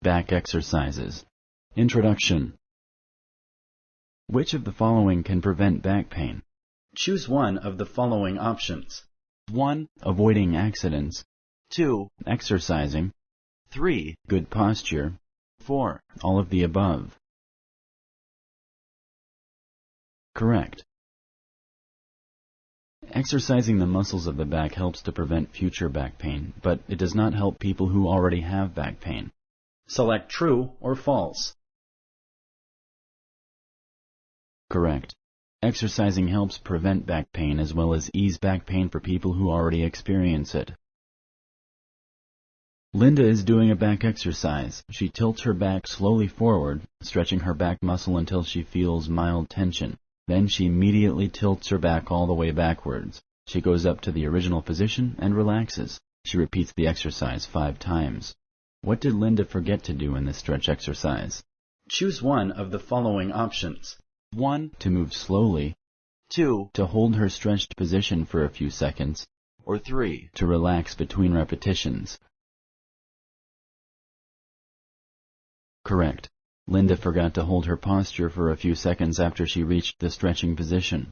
Back exercises. Introduction. Which of the following can prevent back pain? Choose one of the following options. 1. Avoiding accidents. 2. Exercising. 3. Good posture. 4. All of the above. Correct. Exercising the muscles of the back helps to prevent future back pain, but it does not help people who already have back pain. Select true or false. Correct. Exercising helps prevent back pain as well as ease back pain for people who already experience it. Linda is doing a back exercise. She tilts her back slowly forward, stretching her back muscle until she feels mild tension. Then she immediately tilts her back all the way backwards. She goes up to the original position and relaxes. She repeats the exercise 5 times. What did Linda forget to do in this stretch exercise? Choose one of the following options. 1. To move slowly. 2. To hold her stretched position for a few seconds. Or 3. To relax between repetitions. Correct. Linda forgot to hold her posture for a few seconds after she reached the stretching position.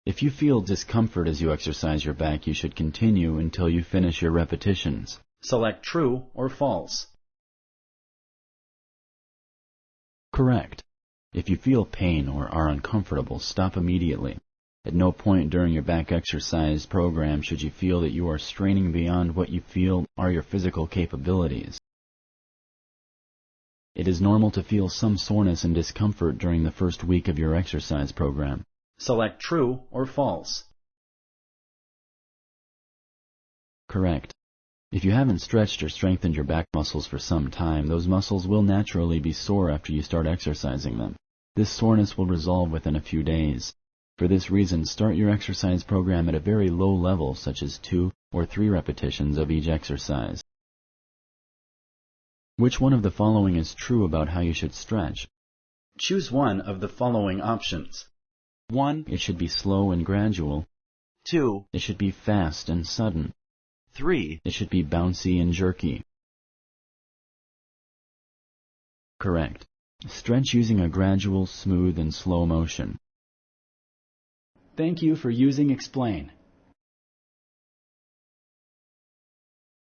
If you feel discomfort as you exercise your back, you should continue until you finish your repetitions. Select true or false. Correct. If you feel pain or are uncomfortable, stop immediately. At no point during your back exercise program should you feel that you are straining beyond what you feel are your physical capabilities. It is normal to feel some soreness and discomfort during the first week of your exercise program. Select true or false. Correct. If you haven't stretched or strengthened your back muscles for some time, those muscles will naturally be sore after you start exercising them. This soreness will resolve within a few days. For this reason, start your exercise program at a very low level, such as 2 or 3 repetitions of each exercise. Which one of the following is true about how you should stretch? Choose one of the following options. 1. It should be slow and gradual. 2. It should be fast and sudden. 3. It should be bouncy and jerky. Correct. Stretch using a gradual, smooth, and slow motion. Thank you for using Explain.